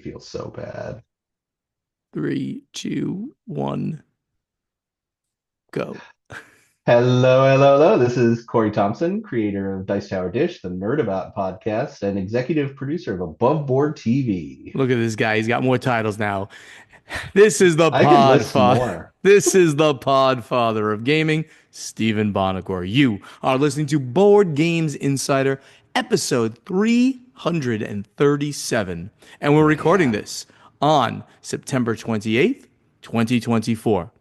feel so bad. 3, 2, 1, go. Hello. This is Corey Thompson, creator of Dice Tower Dish, the Nerd About podcast, and executive producer of Above Board TV. Look at this guy. He's got more titles now. This is the I could list Podfather. more. This is the Podfather of gaming, Stephen Bonacor. You are listening to Board Games Insider, episode 337. And we're recording Man, this on September 28th, 2024.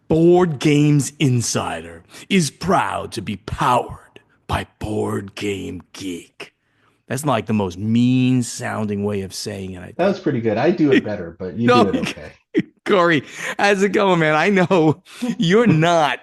Board Games Insider is proud to be powered by Board Game Geek. That's not like the most mean sounding way of saying it, I that think. was pretty good. I do it better, but you do No, it okay. Corey, how's it going, man? I know you're not.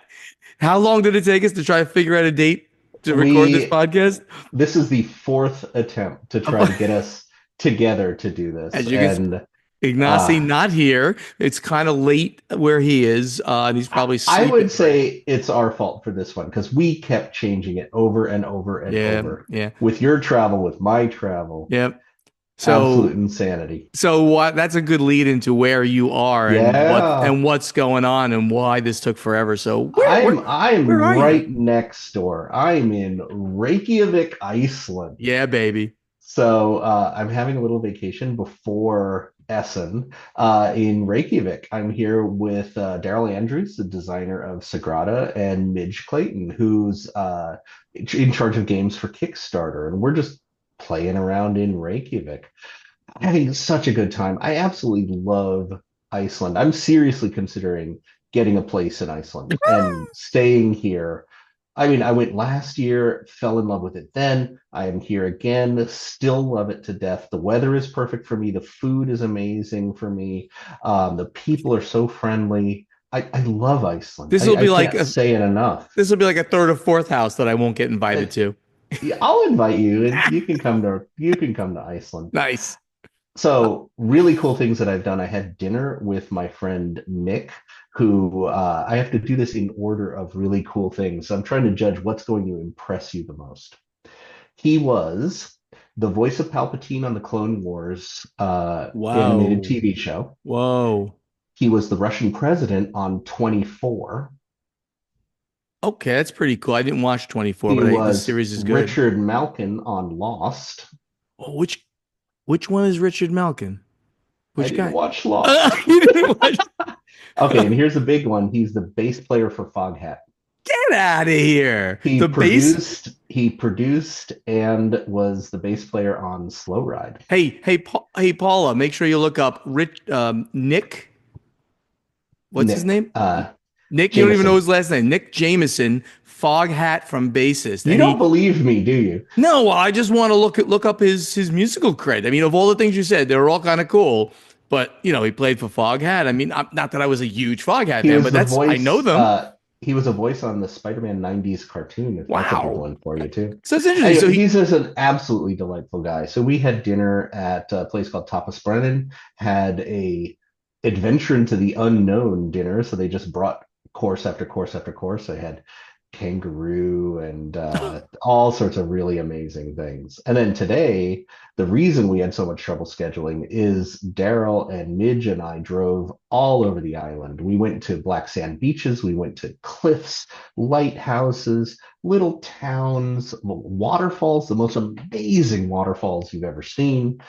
How long did it take us to try to figure out a date to record this We podcast? This is the fourth attempt to try to get us together to do this, As you can see, and Ignacy uh, not here. It's kind of late where he is, and he's I probably I sleeping would right now. say it's our fault for this one because we kept changing it over and over and Yeah, over. yeah, With your travel, with my travel, yeah. absolute So, insanity. so what? That's a good lead into where you are Yeah, and what's going on and why this took forever. So, I'm where are you? right next door. I'm in Reykjavik, Iceland. Yeah, baby. So I'm having a little vacation before Essen in Reykjavik. I'm here with Daryl Andrews, the designer of Sagrada, and Midge Clayton, who's in charge of games for Kickstarter. And we're just playing around in Reykjavik, having such a good time. I absolutely love Iceland. I'm seriously considering getting a place in Iceland and staying here. I mean, I went last year, fell in love with it then. I am here again, still love it to death. The weather is perfect for me. The food is amazing for me. The people are so friendly. I love Iceland. This will I be like can't a say it enough. this will be like a third or fourth house that I won't get invited And, to. yeah, I'll invite you, and you can come to Iceland. Nice. So, really cool things that I've done. I had dinner with my friend Nick, who I have to do this in order of really cool things. So I'm trying to judge what's going to impress you the most. He was the voice of Palpatine on the Clone Wars animated Wow. TV show. Whoa. He was the Russian president on 24. Okay, that's pretty cool. I didn't watch 24, He but this was series is good. Richard Malkin on Lost. Oh, which one is Richard Malkin? I Which didn't guy? watch Lost. You didn't watch. Okay, and here's the big one. He's the bass player for Foghat. Get out of here. He The bass. produced, he produced and was the bass player on Slow Ride. Hey, Paula, make sure you look up Nick. What's his Nick name? Nick, you don't even know Jameson. his last name. Nick Jameson, Foghat from Bassist. You And don't he believe me, do you? No, I just want to look up his musical cred. I mean, of all the things you said, they were all kind of cool. But he played for Foghat. I mean, not that I was a huge Foghat He fan, was but the that's I know voice. them. He was a voice on the Spider-Man '90s cartoon. If that's a big Wow. one for you too. So it's interesting. So Anyway, he he's just an absolutely delightful guy. So we had dinner at a place called Tapas Brennan. Had a adventure into the unknown dinner. So they just brought course after course after course. I had kangaroo and all sorts of really amazing things. And then today, the reason we had so much trouble scheduling is Daryl and Midge and I drove all over the island. We went to black sand beaches, we went to cliffs, lighthouses, little towns, waterfalls, the most amazing waterfalls you've ever seen.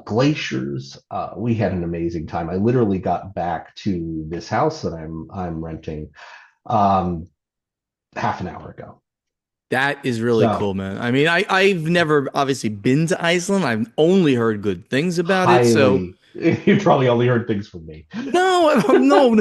Glaciers. We had an amazing time. I literally got back to this house that I'm renting um, half an hour ago. That is really So cool, man. I mean, I've never obviously been to Iceland. I've only heard good things about it. So highly, you probably only heard things from me. no, no,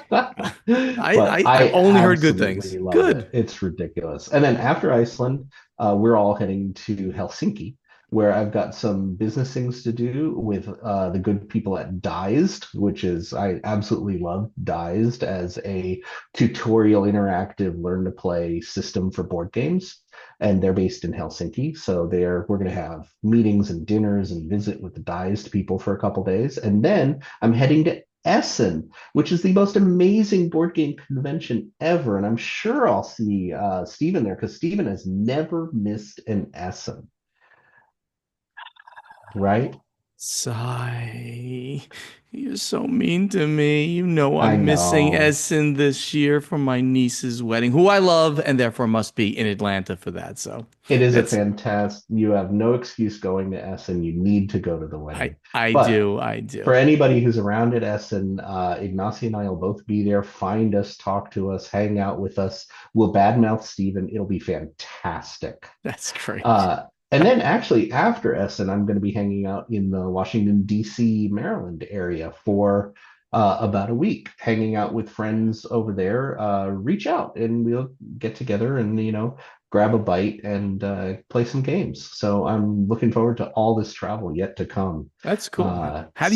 But I've I only heard good things. absolutely love it. Good. It's ridiculous. And then after Iceland, we're all heading to Helsinki, where I've got some business things to do with the good people at Dized, which is I absolutely love Dized as a tutorial interactive learn to play system for board games. And they're based in Helsinki. So we're going to have meetings and dinners and visit with the Dized people for a couple days. And then I'm heading to Essen, which is the most amazing board game convention ever. And I'm sure I'll see Steven there because Steven has never missed an Essen, right? Sigh. You're so mean to me. You know I I'm missing know. Essen this year for my niece's wedding, who I love and therefore must be in Atlanta for that. So It is a that's fantastic. You have no excuse going to Essen. You need to go to the wedding. I But do, I for do. anybody who's around at Essen, Ignacy and I will both be there. Find us, talk to us, hang out with us. We'll badmouth Steven. It'll be fantastic. That's great. And then actually after Essen, I'm going to be hanging out in the Washington, D.C., Maryland area for about a week, hanging out with friends over there. Reach out and we'll get together and, grab a bite and play some games. So I'm looking forward to all this travel yet to come. That's cool. So excited. I'm How do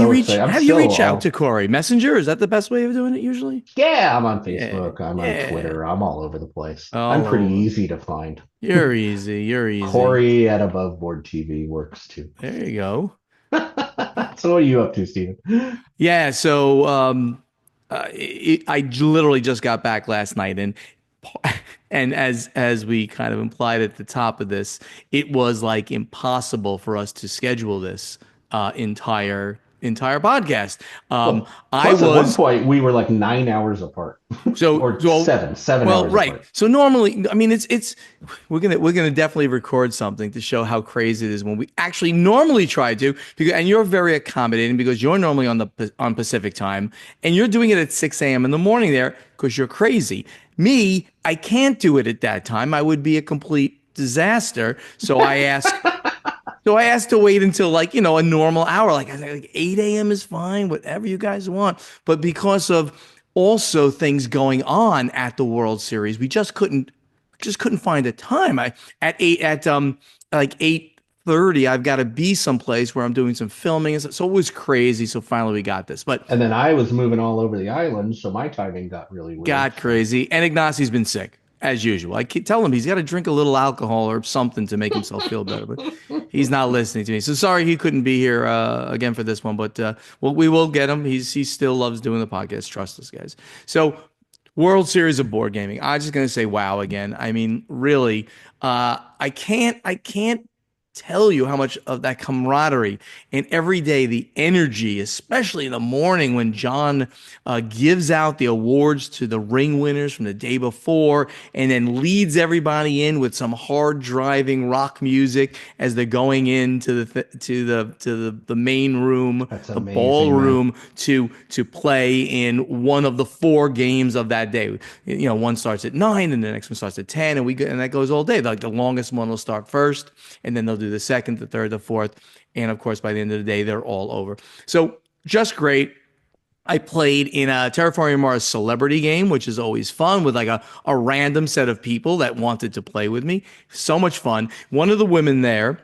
you still reach out to all, Corey? Messenger? Is that the best way of doing it usually? yeah, I'm on Yeah. Facebook. I'm on Yeah. Twitter. I'm all over the place. I'm pretty Oh, easy to find. you're easy. You're easy. Corey at Above Board TV works too. There you go. So what are you up to, Steven? Yeah, so I literally just got back last night, and as we kind of implied at the top of this, it was like impossible for us to schedule this entire podcast. Well, I plus at one was point we were like 9 hours apart, so or so seven well, hours right. apart. So normally, I mean, it's we're gonna definitely record something to show how crazy it is when we actually normally try to. Because and you're very accommodating because you're normally on Pacific time and you're doing it at 6 a.m. in the morning there because you're crazy. Me, I can't do it at that time. I would be a complete disaster. So I asked to wait until like, a normal hour. Like I said, like 8 a.m. is fine, whatever you guys want. But because of also things going on at the World Series, we just couldn't find a time. I at eight at like 8:30, I've got to be someplace where I'm doing some filming and so it was crazy. So finally we got this. But And then I was moving all over the island, so my timing got really weird. got So crazy. And Ignacy's been sick, as usual. I keep telling him he's got to drink a little alcohol or something to make himself feel better, but he's not listening to me. So sorry he couldn't be here again for this one, but we will get him. He still loves doing the podcast. Trust us, guys. So World Series of Board Gaming. I'm just gonna say wow again. I mean, really, I can't tell you how much of that camaraderie and every day the energy, especially in the morning when John gives out the awards to the ring winners from the day before, and then leads everybody in with some hard driving rock music as they're going into the main room, that's the amazing, man. ballroom to play in one of the four games of that day. One starts at 9 and the next one starts at 10, and that goes all day. Like the longest one will start first, and then they'll do the second, the third, the fourth, and of course by the end of the day they're all over. So just great. I played in a Terraforming Mars celebrity game, which is always fun with like a random set of people that wanted to play with me. So much fun. One of the women there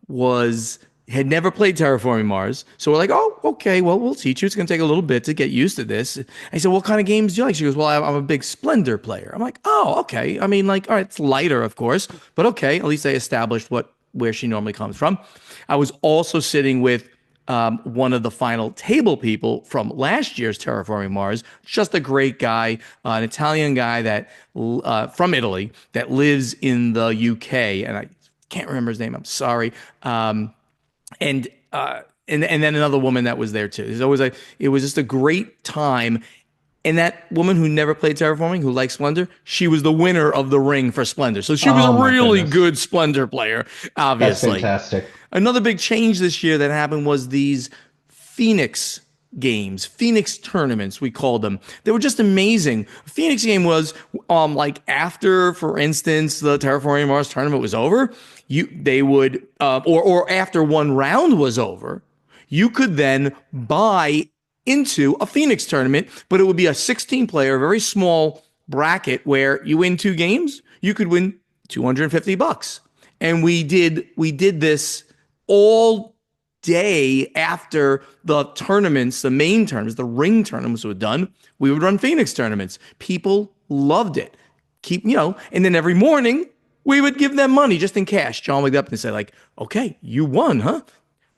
was had never played Terraforming Mars. So we're like, oh, okay, well, we'll teach you. It's going to take a little bit to get used to this. I said, what kind of games do you like? She goes, well, I'm a big Splendor player. I'm like, oh, okay. I mean, like, all right, it's lighter, of course, but okay. At least they established where she normally comes from. I was also sitting with one of the final table people from last year's Terraforming Mars. Just a great guy, an Italian guy that from Italy that lives in the UK, and I can't remember his name. I'm sorry. And and then another woman that was there too. It was just a great time. And that woman who never played Terraforming, who likes Splendor, she was the winner of the ring for Splendor. So she was a Oh my really goodness, good Splendor player, that's obviously. fantastic. Another big change this year that happened was these Phoenix games, Phoenix tournaments, we called them. They were just amazing. A Phoenix game was like after, for instance, the Terraforming Mars tournament was over, they would or after one round was over, you could then buy into a Phoenix tournament, but it would be a 16 player, very small bracket where you win two games, you could win $250. And we did this all day after the tournaments, the main tournaments, the ring tournaments were done. We would run Phoenix tournaments. People loved it. And then every morning we would give them money just in cash. John would get up and say, like, okay, you won, huh?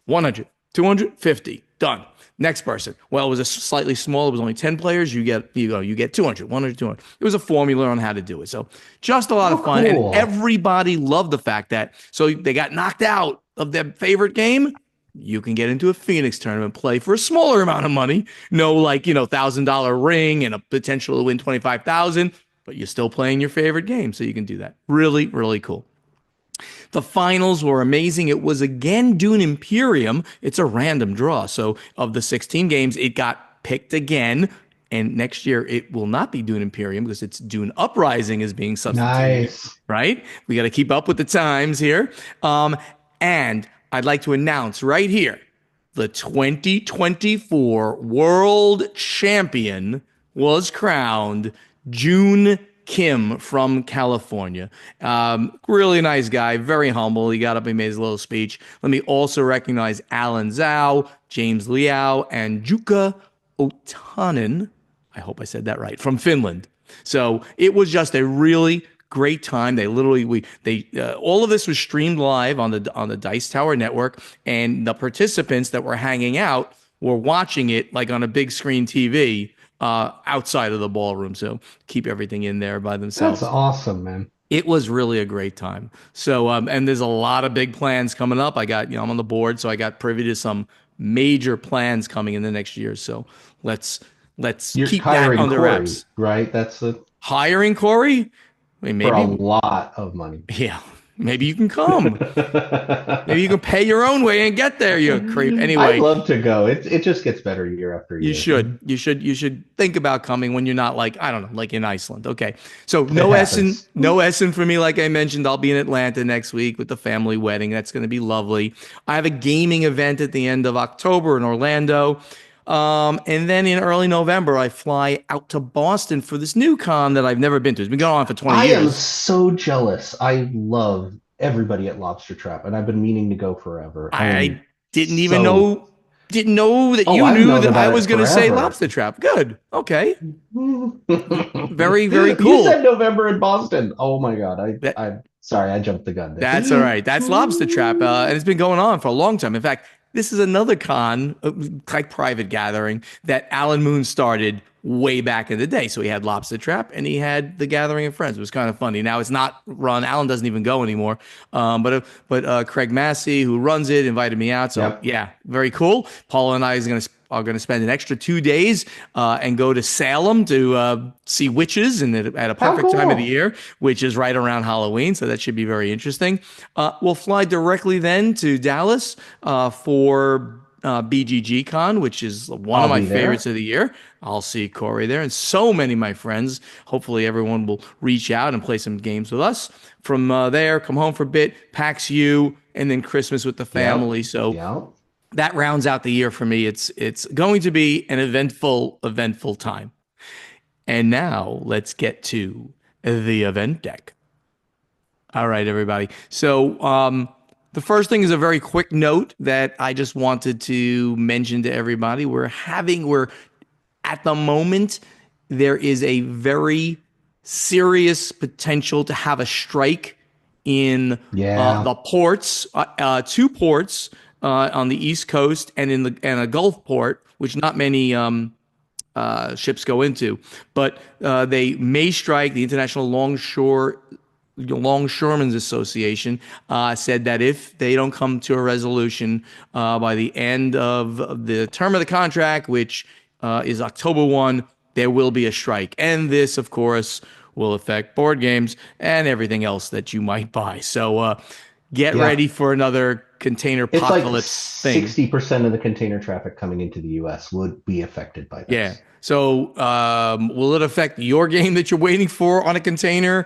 100, 250, done. Next person. Well, it was a slightly smaller. It was only 10 players. You get 200, 100, 200. It was a formula on how to do it. So just a lot Oh, of fun. And cool. everybody loved the fact that, so they got knocked out of their favorite game. you can get into a Phoenix tournament, play for a smaller amount of money. No, like, $1,000 ring and a potential to win 25,000, but you're still playing your favorite game. So you can do that. Really, really cool. The finals were amazing. It was again Dune Imperium. It's a random draw. So of the 16 games, it got picked again. And next year it will not be Dune Imperium because it's Dune Uprising is being substituted, Nice. right? We got to keep up with the times here. And I'd like to announce right here the 2024 World Champion was crowned June Kim from California. Really nice guy, very humble. He got up and made his little speech. Let me also recognize Alan Zhao, James Liao, and Jukka Otanen. I hope I said that right, from Finland. So it was just a really great time. They literally all of this was streamed live on the Dice Tower network, and the participants that were hanging out were watching it like on a big screen TV outside of the ballroom. So keep everything in there by That's themselves. awesome, man. It was really a great time. So, and there's a lot of big plans coming up. I got, I'm on the board, so I got privy to some major plans coming in the next year. So let's You're keep that hiring under Corey, wraps. right? That's Hiring Corey? I mean, for a maybe, lot of money. yeah, maybe you can come. Maybe you can pay your own way and get there, you creep. I'd Anyway, love to go. It just gets better year after you year. should. You should think about coming when you're not like, I don't know, like in Iceland. Okay. So It no Essen, happens. no Essen for me. Like I mentioned, I'll be in Atlanta next week with the family wedding. That's going to be lovely. I have a gaming event at the end of October in Orlando. And then in early November, I fly out to Boston for this new con that I've never been to. It's been going on for 20 I am years. so jealous. I love everybody at Lobster Trap, and I've been meaning to go forever. I I am didn't even so. know that Oh, you I've knew known that I about was it going to say forever. lobster trap. Good. Okay. You Very, very cool. said November in Boston. Oh my God. That I'm sorry, I jumped the gun That's all there. right. That's Lobster Trap, and it's been going on for a long time. In fact, this is another con, like private gathering, that Alan Moon started way back in the day. So he had Lobster Trap and he had the Gathering of Friends. It was kind of funny. Now it's not run. Alan doesn't even go anymore. But Craig Massey, who runs it, invited me out. So Yep. yeah, very cool. Paula and I are going to spend an extra 2 days and go to Salem to see witches and at a How perfect time of the cool. year, which is right around Halloween. So that should be very interesting. We'll fly directly then to Dallas for BGG Con, which is one of I'll my be favorites there. of the year. I'll see Corey there and so many of my friends. Hopefully, everyone will reach out and play some games with us. From there, come home for a bit, PAX U, and then Christmas with the Yep. family. So Yep. that rounds out the year for me. It's going to be an eventful time. And now let's get to the event deck. All right, everybody. So the first thing is a very quick note that I just wanted to mention to everybody. We're at the moment there is a very serious potential to have a strike in Yeah. the ports, two ports on the East Coast and and a Gulf port, which not many ships go into. But they may strike. The International Longshoremen's Association said that if they don't come to a resolution by the end of the term of the contract, which is October 1, there will be a strike. And this, of course, will affect board games and everything else that you might buy. So get Yeah. ready for another container It's like apocalypse thing. 60% of the container traffic coming into the US would be affected by Yeah. this. So will it affect your game that you're waiting for on a container?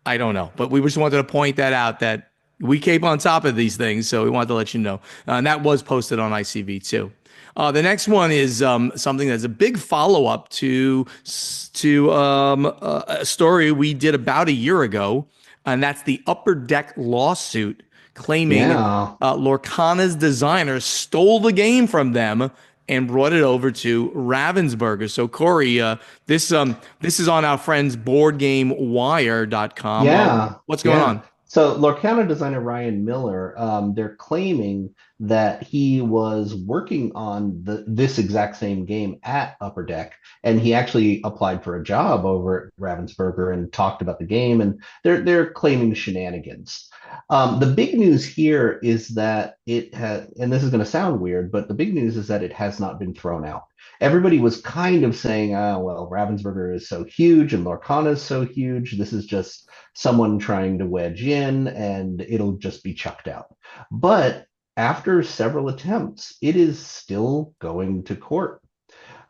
I don't know, but we just wanted to point that out that we keep on top of these things, so we wanted to let you know. And that was posted on ICV too. The next one is something that's a big follow up to a story we did about a year ago, and that's the Upper Deck lawsuit claiming Yeah. Lorcana's designer stole the game from them and brought it over to Ravensburger. So Corey, this is on our friends boardgamewire.com. Yeah. What's going Yeah. on? So Lorcana designer Ryan Miller, they're claiming that he was working on this exact same game at Upper Deck, and he actually applied for a job over at Ravensburger and talked about the game, and they're claiming shenanigans. The big news here is that it has, and this is going to sound weird, but the big news is that it has not been thrown out. Everybody was kind of saying, oh, well, Ravensburger is so huge and Lorcana is so huge. This is just someone trying to wedge in and it'll just be chucked out. But after several attempts, it is still going to court.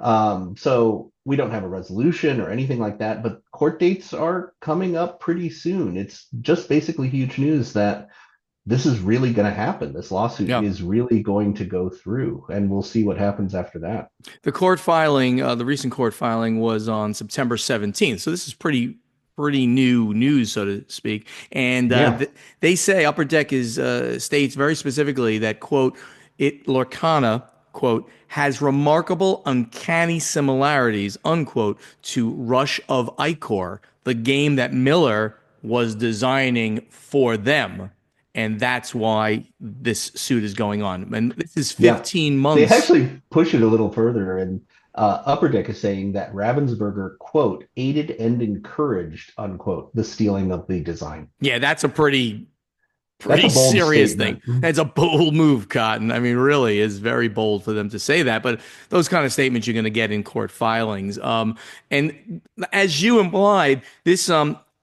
So we don't have a resolution or anything like that, but court dates are coming up pretty soon. It's just basically huge news that this is really going to happen. This lawsuit Yeah. is really going to go through, and we'll see what happens after that. The court filing, the recent court filing was on September 17th. So this is pretty new news, so to speak. And Yeah. they say Upper Deck is states very specifically that quote it Lorcana quote has remarkable uncanny similarities unquote to Rush of Icor, the game that Miller was designing for them. And that's why this suit is going on. And this is Yeah. 15 They months. actually push it a little further, and Upper Deck is saying that Ravensburger, quote, aided and encouraged, unquote, the stealing of the design. Yeah, that's a That's pretty a bold serious thing. statement. That's a bold move, Cotton. I mean, really is very bold for them to say that. But those kind of statements you're going to get in court filings. And as you implied, this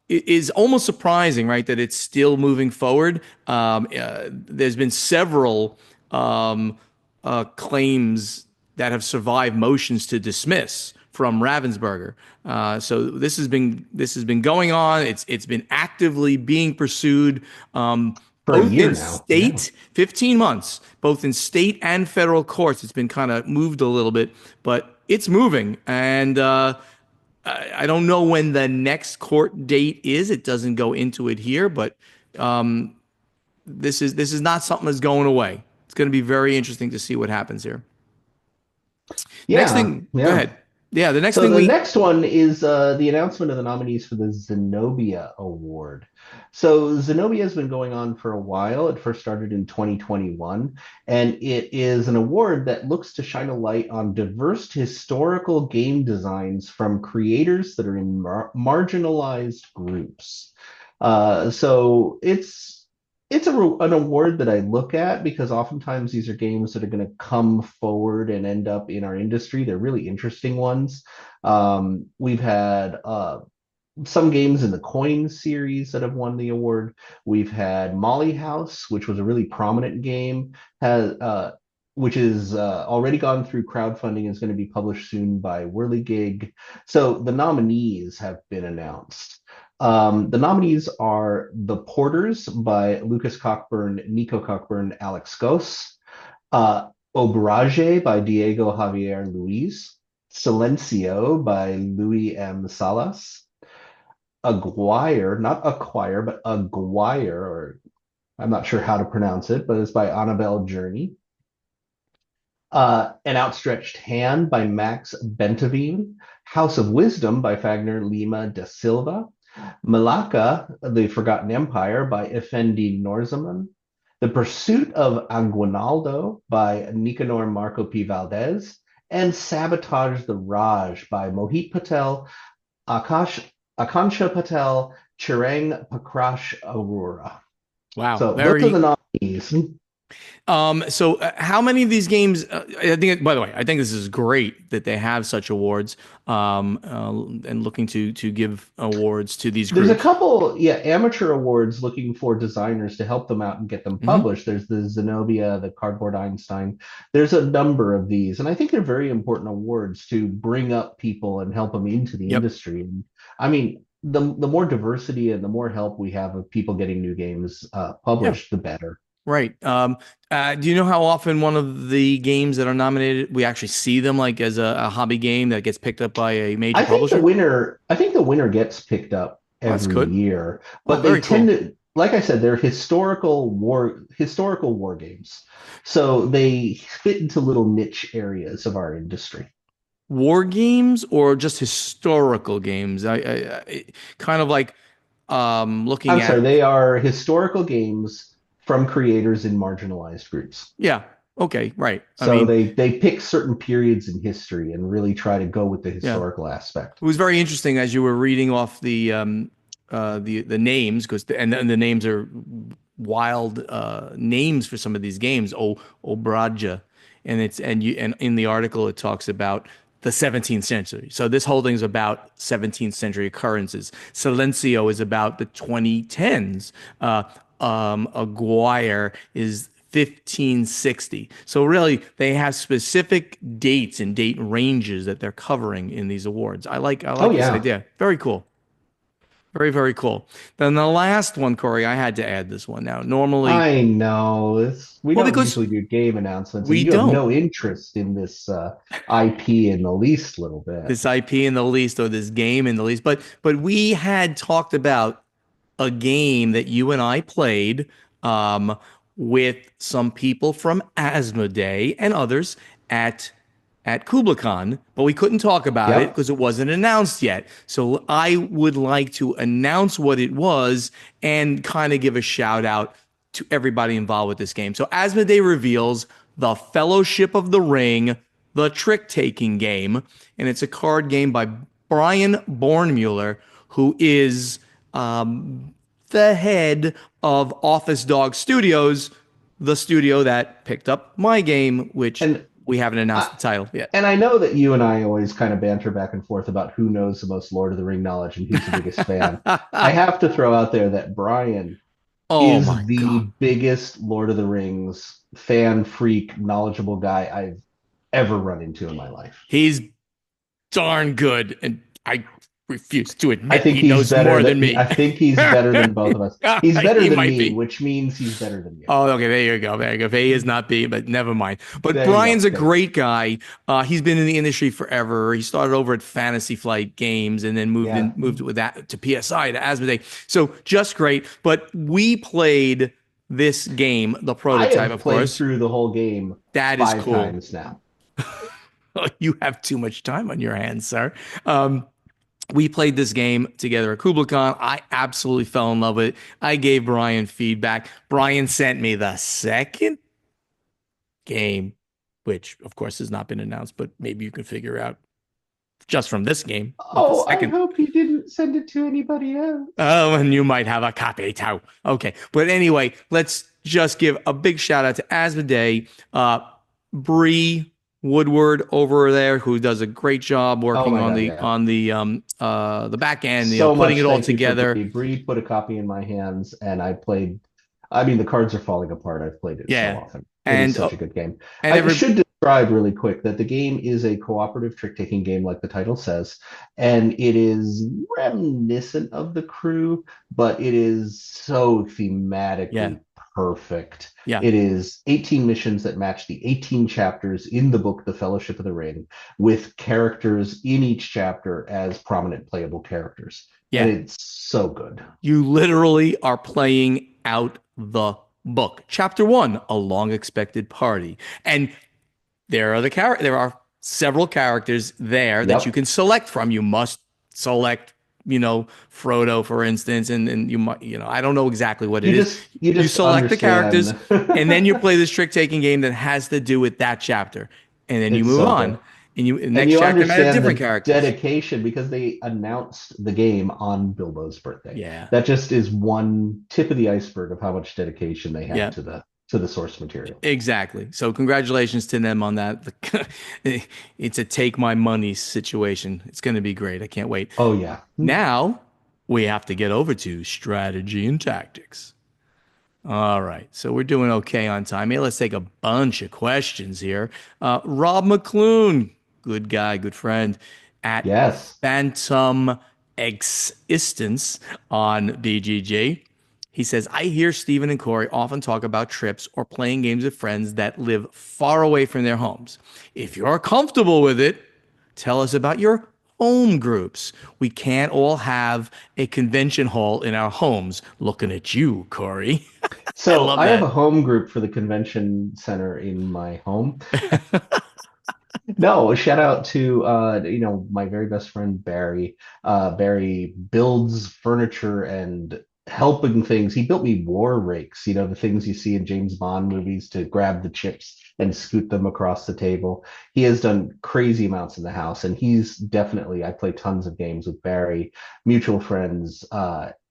is almost surprising, right? That it's still moving forward. There's been several claims that have survived motions to dismiss from Ravensburger. So this has been going on. It's been actively being pursued, For a both year in now. Yeah. state, 15 months, both in state and federal courts. It's been kind of moved a little bit, but it's moving. And I don't know when the next court date is. It doesn't go into it here, but this is not something that's going away. It's going to be very interesting to see what happens here. Next Yeah. thing, go Yeah. ahead. Yeah, the next So thing the we next one is the announcement of the nominees for the Zenobia Award. So Zenobia has been going on for a while. It first started in 2021, and it is an award that looks to shine a light on diverse historical game designs from creators that are in marginalized groups. So an award that I look at because oftentimes these are games that are going to come forward and end up in our industry. They're really interesting ones. We've had some games in the Coin series that have won the award. We've had Molly House, which was a really prominent game, has which is already gone through crowdfunding, is going to be published soon by Whirligig. So the nominees have been announced. The nominees are The Porters by Lucas Cockburn, Nico Cockburn, Alex Goss, Obrage by Diego Javier Luis, Silencio by Louis M. Salas, Aguirre, not Acquire, but Aguirre, or I'm not sure how to pronounce it, but it's by Annabelle Journey. An Outstretched Hand by Max Bentavine, House of Wisdom by Fagner Lima da Silva, Malacca, The Forgotten Empire by Effendi Norzaman, The Pursuit of Aguinaldo by Nicanor Marco P. Valdez, and Sabotage the Raj by Mohit Patel, Akansha Patel, Chirang Pakrash Arora. wow, So those are very the nominees. so how many of these games I think by the way, I think this is great that they have such awards and looking to give awards to these There's a groups. couple, yeah, amateur awards looking for designers to help them out and get them Hmm. published. There's the Zenobia, the Cardboard Einstein. There's a number of these, and I think they're very important awards to bring up people and help them into the Yep. industry. And I mean, the more diversity and the more help we have of people getting new games Yeah. published, the better. Right. Do you know how often one of the games that are nominated, we actually see them like as a hobby game that gets picked up by a major publisher? I think the winner gets picked up Oh, that's every good. year, Oh, but they very tend cool. to, like I said, they're historical war games. So they fit into little niche areas of our industry. War games or just historical games? Kind of like looking I'm sorry, at they are historical games from creators in marginalized groups. Yeah. Okay. Right. I So mean, they pick certain periods in history and really try to go with the yeah. historical aspect. It was very interesting as you were reading off the names because and the names are wild names for some of these games. Obraja, and it's and in the article it talks about the 17th century. So this whole thing is about 17th century occurrences. Silencio is about the 2010s. Aguirre is 1560. So really, they have specific dates and date ranges that they're covering in these awards. I Oh like this yeah, idea. Very cool. Very, very cool. Then the last one, Corey, I had to add this one. Now, normally, I know. We well, don't because usually do game announcements, and we you have don't. no interest in this IP in the least little bit. This IP in the least or this game in the least, but we had talked about a game that you and I played um, with some people from Asmodee and others at Kubla Khan, but we couldn't talk about it Yep. because it wasn't announced yet. So I would like to announce what it was and kind of give a shout out to everybody involved with this game. So Asmodee reveals the Fellowship of the Ring, the trick taking game, and it's a card game by Brian Bornmuller, who is the head of Office Dog Studios, the studio that picked up my game, which And we haven't announced I, the title yet. and I know that you and I always kind of banter back and forth about who knows the most Lord of the Ring knowledge and who's the biggest fan. I have to throw out there that Brian Oh my is God. the biggest Lord of the Rings fan freak, knowledgeable guy I've ever run into in my life. He's darn good, and I refuse to I admit think he he's knows better more than than me. I think he's better than both of us. He's better He than might me, be. which means he's better than you. Oh, okay. There you go. There you go. He is not B, but never mind. But There you go. Brian's a There you go. great guy. He's been in the industry forever. He started over at Fantasy Flight Games and then Yeah. moved with that to PSI to Asmodee. So just great. But we played this game, the I prototype, have of played course. through the whole game That is five cool. times now. You have too much time on your hands, sir. Um, we played this game together at Kubla Khan. I absolutely fell in love with it. I gave Brian feedback. Brian sent me the second game, which of course has not been announced, but maybe you can figure out just from this game what the Oh, I second. hope you didn't send it to anybody else. Oh, and you might have a copy too. Okay, but anyway, let's just give a big shout out to Asmodee, Bree Woodward over there, who does a great job Oh working my on God, yeah. the back end, So putting much it all thank you for together. Bree. Bree put a copy in my hands and I played. I mean, the cards are falling apart. I've played it so Yeah, often. It is and such a good game. and I every should describe really quick that the game is a cooperative trick-taking game, like the title says, and it is reminiscent of The Crew, but it is so yeah, thematically perfect. yeah, It is 18 missions that match the 18 chapters in the book, The Fellowship of the Ring, with characters in each chapter as prominent playable characters. And yeah. it's so good. You literally are playing out the book. Chapter one, a long expected party. And there are several characters there that you Yep. can select from. You must select, Frodo, for instance, and you might, I don't know exactly what it You is. just you You just select the characters, understand. and then you play this trick taking game that has to do with that chapter. And then you It's move so on. good. And And next you chapter might have understand different the characters. dedication because they announced the game on Bilbo's birthday. Yeah. That just is one tip of the iceberg of how much dedication they had Yeah. to the source material. Exactly. So congratulations to them on that. It's a take my money situation. It's going to be great. I can't wait. Oh yeah. Now we have to get over to strategy and tactics. All right. So we're doing okay on time. Hey, let's take a bunch of questions here. Rob McClune, good guy, good friend, at Yes. Phantom Existence on BGG. He says, I hear Stephen and Corey often talk about trips or playing games with friends that live far away from their homes. If you're comfortable with it, tell us about your home groups. We can't all have a convention hall in our homes. Looking at you, Corey. I So love I have a that. home group for the convention center in my home. No, shout out to my very best friend Barry. Barry builds furniture and helping things. He built me war rakes, the things you see in James Bond movies to grab the chips and scoot them across the table. He has done crazy amounts in the house, and he's definitely, I play tons of games with Barry, mutual friends,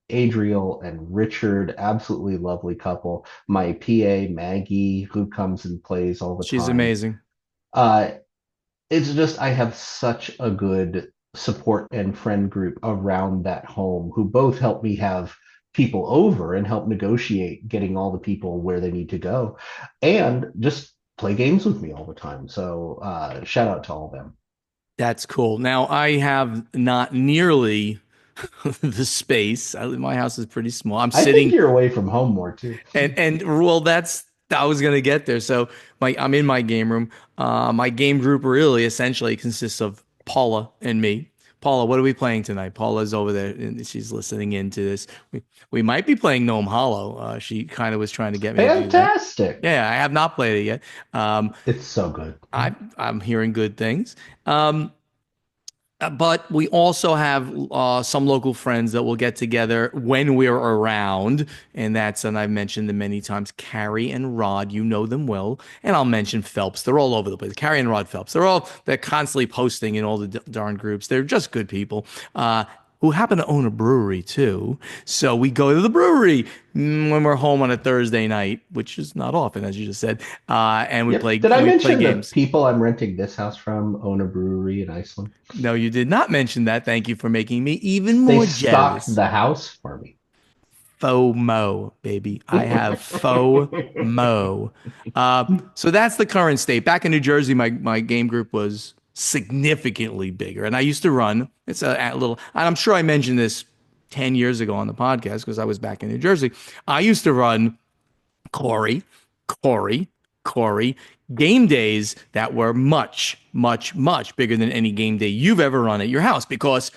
Adriel and Richard, absolutely lovely couple. My PA, Maggie, who comes and plays all the She's time. amazing. Uh, it's just I have such a good support and friend group around that home who both help me have people over and help negotiate getting all the people where they need to go and just play games with me all the time. So shout out to all of them. That's cool. Now, I have not nearly the space. My house is pretty small. I'm I think sitting you're away from home more too. and well, that's I was gonna get there. So I'm in my game room. My game group really essentially consists of Paula and me. Paula, what are we playing tonight? Paula's over there and she's listening into this. We might be playing Gnome Hollow. She kind of was trying to get me to do that. Fantastic. Yeah, I have not played it yet. It's so good. I'm hearing good things. But we also have some local friends that will get together when we're around. And I've mentioned them many times, Carrie and Rod, you know them well. And I'll mention Phelps. They're all over the place. Carrie and Rod Phelps. They're constantly posting in all the darn groups. They're just good people. Who happen to own a brewery too. So we go to the brewery when we're home on a Thursday night, which is not often, as you just said, and we Yep. play Did I we play mention the games. people I'm renting this house from own a brewery in Iceland? No, you did not mention that. Thank you for making me even They more stocked jealous. the house for me. FOMO, baby. I have FOMO. So that's the current state. Back in New Jersey, my game group was significantly bigger. And I used to run, it's a little, and I'm sure I mentioned this 10 years ago on the podcast because I was back in New Jersey. I used to run Corey, Corey, Corey, game days that were much, much, much bigger than any game day you've ever run at your house because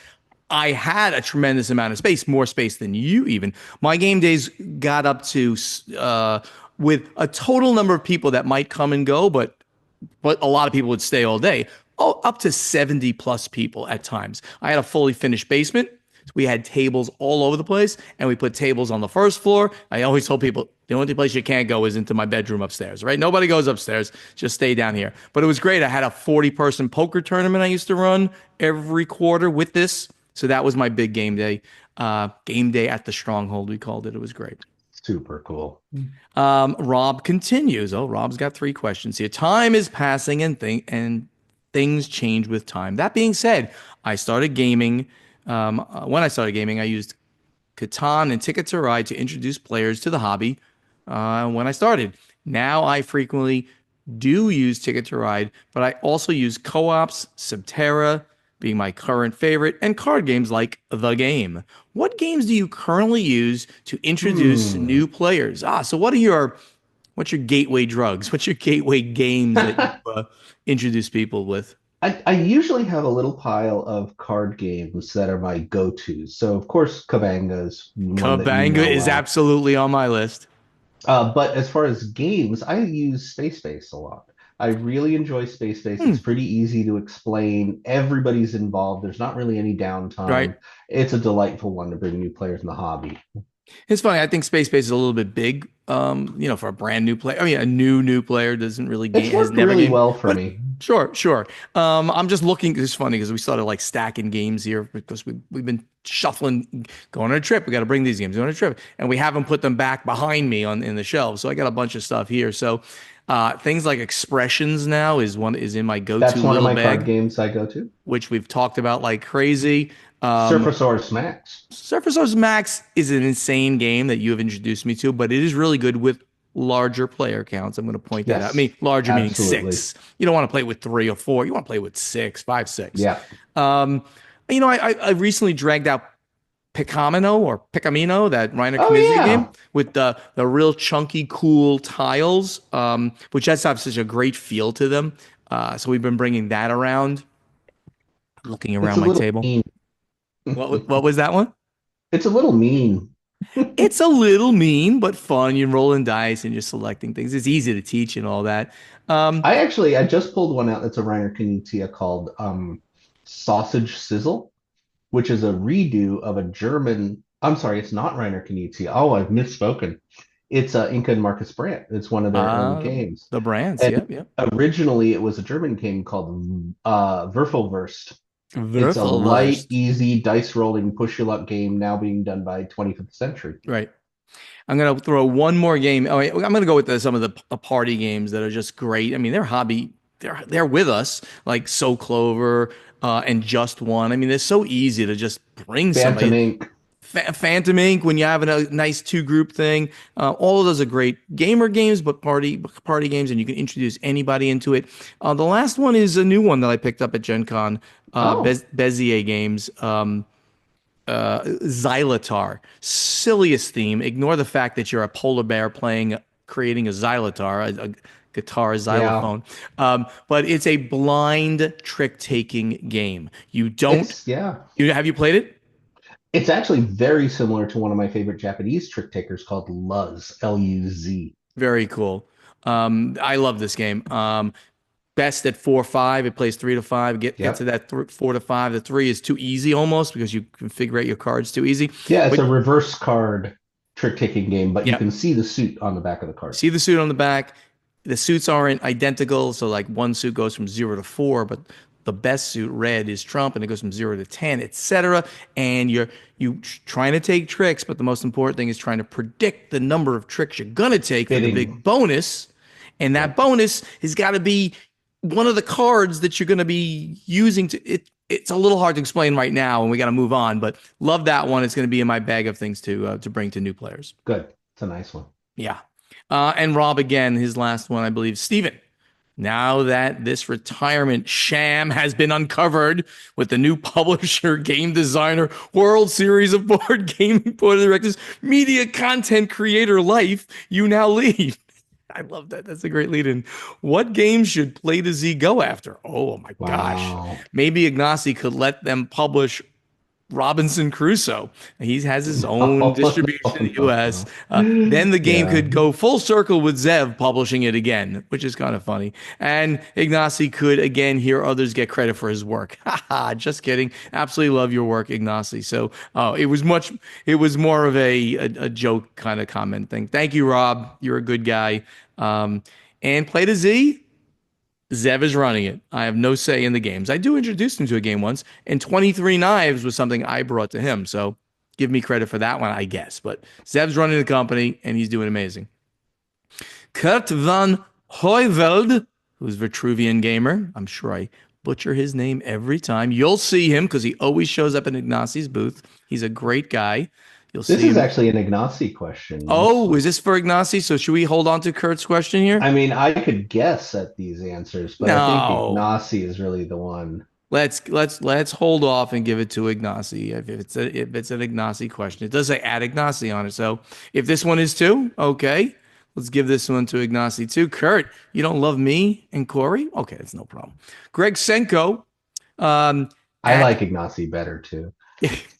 I had a tremendous amount of space, more space than you even. My game days got up to with a total number of people that might come and go, but a lot of people would stay all day. Oh, up to 70 plus people at times. I had a fully finished basement. We had tables all over the place, and we put tables on the first floor. I always told people the only place you can't go is into my bedroom upstairs, right? Nobody goes upstairs, just stay down here. But it was great. I had a 40-person poker tournament I used to run every quarter with this. So that was my big game day. Game day at the Stronghold, we called it. It was great. Super cool. Rob continues. Oh, Rob's got three questions here. Time is passing and things change with time. That being said, I started gaming. When I started gaming, I used Catan and Ticket to Ride to introduce players to the hobby. When I started, now I frequently do use Ticket to Ride, but I also use co-ops, Subterra being my current favorite, and card games like The Game. What games do you currently use to introduce Hmm. new players? So what's your gateway drugs? What's your gateway games that you introduce people with? I usually have a little pile of card games that are my go-tos. So of course, Kabanga is one that you Kabanga know is well. absolutely on my list. But as far as games, I use Space Base a lot. I really enjoy Space Base. Hmm, It's pretty easy to explain. Everybody's involved. There's not really any right. downtime. It's a delightful one to bring new players in the hobby. It's funny. I think Space Base is a little bit big, for a brand new player. I mean, a new player doesn't really It's game, has worked never really gamed, well for but me. sure, sure. I'm just looking. It's funny because we started like stacking games here because we've been shuffling, going on a trip. We got to bring these games going on a trip, and we haven't put them back behind me on in the shelves. So I got a bunch of stuff here. So things like Expressions now is in my That's go-to one of little my card bag, games I go to. which we've talked about like crazy. Surfasaurus Max. Surface Max is an insane game that you have introduced me to, but it is really good with larger player counts. I'm going to point that out. I mean, Yes, larger meaning absolutely. six. You don't want to play with three or four. You want to play with six, five, six. Yeah. Um, I recently dragged out Picamino, that Reiner Oh Knizia game yeah. with the real chunky, cool tiles, which has have such a great feel to them. So we've been bringing that around, looking It's around a my little table. mean. What was that one? It's a little mean. It's a little mean, but fun. You're rolling dice and you're selecting things. It's easy to teach and all that. Um, I just pulled one out that's a Reiner Knizia called Sausage Sizzle, which is a redo of a German I'm sorry, it's not Reiner Knizia. Oh, I've misspoken. It's Inca and Marcus Brandt. It's one of their early Uh, games. the brands. And Yep, yep. originally, it was a German game called Würfelwurst. It's a light, Würfelwurst. easy, dice rolling, push your luck game now being done by 25th Century. Right. I'm gonna throw one more game. Oh, I'm gonna go with some of the party games that are just great. I mean, they're hobby. They're with us, like So Clover and Just One. I mean, they're so easy to just bring Phantom somebody. Inc. Phantom Inc. When you have a nice two group thing, all of those are great gamer games, but party games, and you can introduce anybody into it. The last one is a new one that I picked up at Gen Con, Oh, Bezier Games. Xylotar. Silliest theme. Ignore the fact that you're a polar bear creating a xylotar, a guitar yeah. xylophone. But it's a blind trick taking game. You don't. It's yeah. Have you played it? It's actually very similar to one of my favorite Japanese trick takers called Luz, Luz. Very cool. I love this game. Best at 4 5. It plays 3 to 5. Get to Yep. that 4 to 5. The 3 is too easy almost because you can figure out your cards too easy. Yeah, it's But a reverse card trick taking game, but you yeah, can see the suit on the back of the card. see the suit on the back. The suits aren't identical, so like one suit goes from 0 to 4, but the best suit, red, is Trump, and it goes from 0 to 10, etc. And you trying to take tricks, but the most important thing is trying to predict the number of tricks you're gonna take for the Fitting. big bonus, and that Yep. bonus has got to be one of the cards that you're going to be using to it. It's a little hard to explain right now, and we got to move on. But love that one. It's going to be in my bag of things to bring to new players. Good. It's a nice one. Yeah. And Rob again, his last one, I believe. Steven, now that this retirement sham has been uncovered with the new publisher, game designer, World Series of Board Gaming Board of Directors, media content creator life, you now lead. I love that. That's a great lead in. What games should Play to Z go after? Oh my gosh. Wow. Maybe Ignacy could let them publish Robinson Crusoe. He has his own Oh, distribution in the no, US. no. Then the game Yeah, could go full circle with Zev publishing it again, which is kind of funny. And Ignacy could again hear others get credit for his work. Haha, just kidding. Absolutely love your work, Ignacy. So it was more of a joke kind of comment thing. Thank you, Rob. You're a good guy. And Play to Z. Zev is running it. I have no say in the games. I do introduce him to a game once, and 23 Knives was something I brought to him. So give me credit for that one, I guess. But Zev's running the company, and he's doing amazing. Kurt van Hooiveld, who's Vitruvian Gamer. I'm sure I butcher his name every time. You'll see him because he always shows up in Ignacy's booth. He's a great guy. You'll this see is him. actually an Ignacy question. Oh, is this for Ignacy? So should we hold on to Kurt's question here? I mean, I could guess at these answers, but I think No. Ignacy is really the one. Let's hold off and give it to Ignacy if it's an Ignacy question. It does say add Ignacy on it. So if this one is too, okay. Let's give this one to Ignacy too. Kurt, you don't love me and Corey? Okay, that's no problem. Greg Senko, um, I at like Ignacy better too.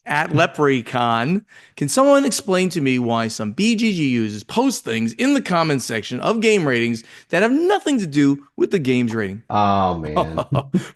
at Leprechaun, can someone explain to me why some BGG users post things in the comments section of game ratings that have nothing to do with the game's rating? Oh man.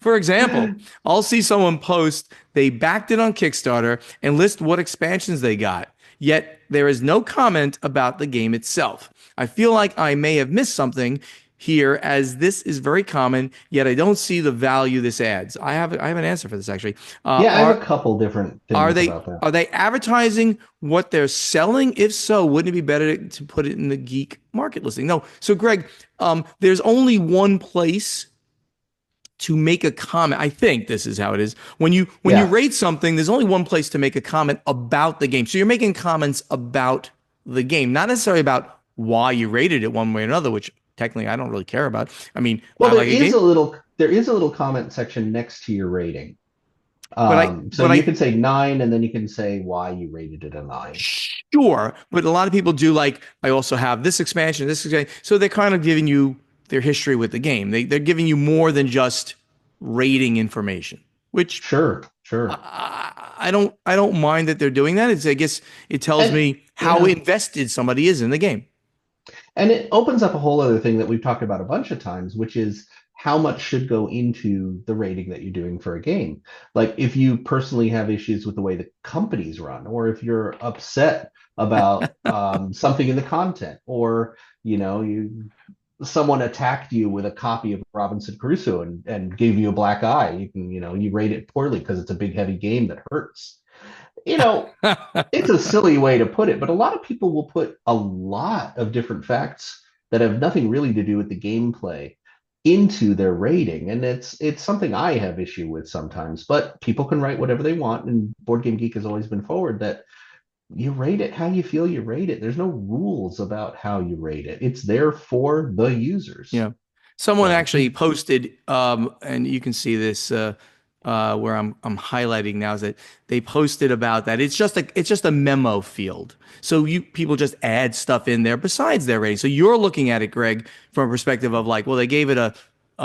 For example, I'll see someone post they backed it on Kickstarter and list what expansions they got, yet there is no comment about the game itself. I feel like I may have missed something here as this is very common, yet I don't see the value this adds. I have an answer for this actually. Yeah, I have a couple different Are things they about that. are they advertising what they're selling? If so, wouldn't it be better to put it in the geek market listing? No. So Greg, there's only one place to make a comment. I think this is how it is. When you Yeah, rate something, there's only one place to make a comment about the game. So you're making comments about the game, not necessarily about why you rated it one way or another, which technically I don't really care about. I mean, well, I like a game, there is a little comment section next to your rating. but I So but you I can say 9, and then you can say why you rated it a 9. sure, but a lot of people do like I also have this expansion, this expansion. So they're kind of giving you their history with the game. They're giving you more than just rating information, which Sure, sure. I don't mind that they're doing that. I guess it tells And me how yeah, invested somebody is in the game. and it opens up a whole other thing that we've talked about a bunch of times, which is how much should go into the rating that you're doing for a game. Like if you personally have issues with the way the companies run, or if you're upset about something in the content, or you someone attacked you with a copy of Robinson Crusoe and gave you a black eye, you rate it poorly because it's a big heavy game that hurts. You know, it's a silly way to put it, but a lot of people will put a lot of different facts that have nothing really to do with the gameplay into their rating, and it's something I have issue with sometimes. But people can write whatever they want, and Board Game Geek has always been forward that you rate it how you feel you rate it. There's no rules about how you rate it. It's there for the users. Yeah. Someone So actually posted, and you can see this where I'm highlighting now, is that they posted about that. It's just a memo field. So people just add stuff in there besides their rating. So you're looking at it, Greg, from a perspective of like, well, they gave it a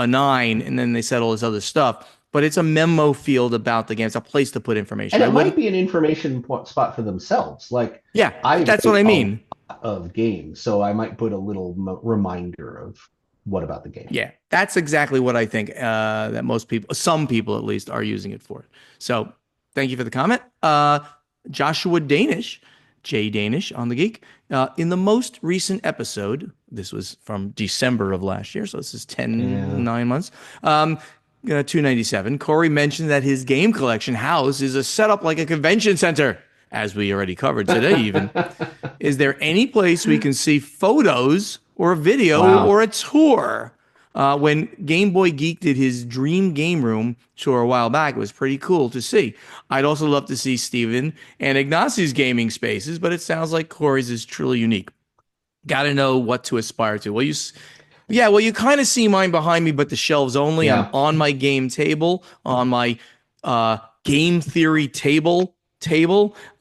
9 and then they said all this other stuff. But it's a memo field about the game. It's a place to put information. and I it might wouldn't. be an information spot for themselves. Like Yeah, I that's what rate I a mean. lot of games, so I might put a little reminder of what about the game. Yeah, that's exactly what I think that most people, some people at least, are using it for. So thank you for the comment. Joshua Danish, Jay Danish on the Geek. In the most recent episode, this was from December of last year, so this is Yeah. 9 months. 297. Corey mentioned that his game collection house is a setup like a convention center, as we already covered today, even. Is there any place we can see photos or a video or Wow. a tour? When Game Boy Geek did his Dream Game Room tour a while back, it was pretty cool to see. I'd also love to see Steven and Ignacio's gaming spaces, but it sounds like Corey's is truly unique. Got to know what to aspire to. Yeah, well, you kind of see mine behind me, but the shelves only. I'm Yeah. on my game table, on my game theory table,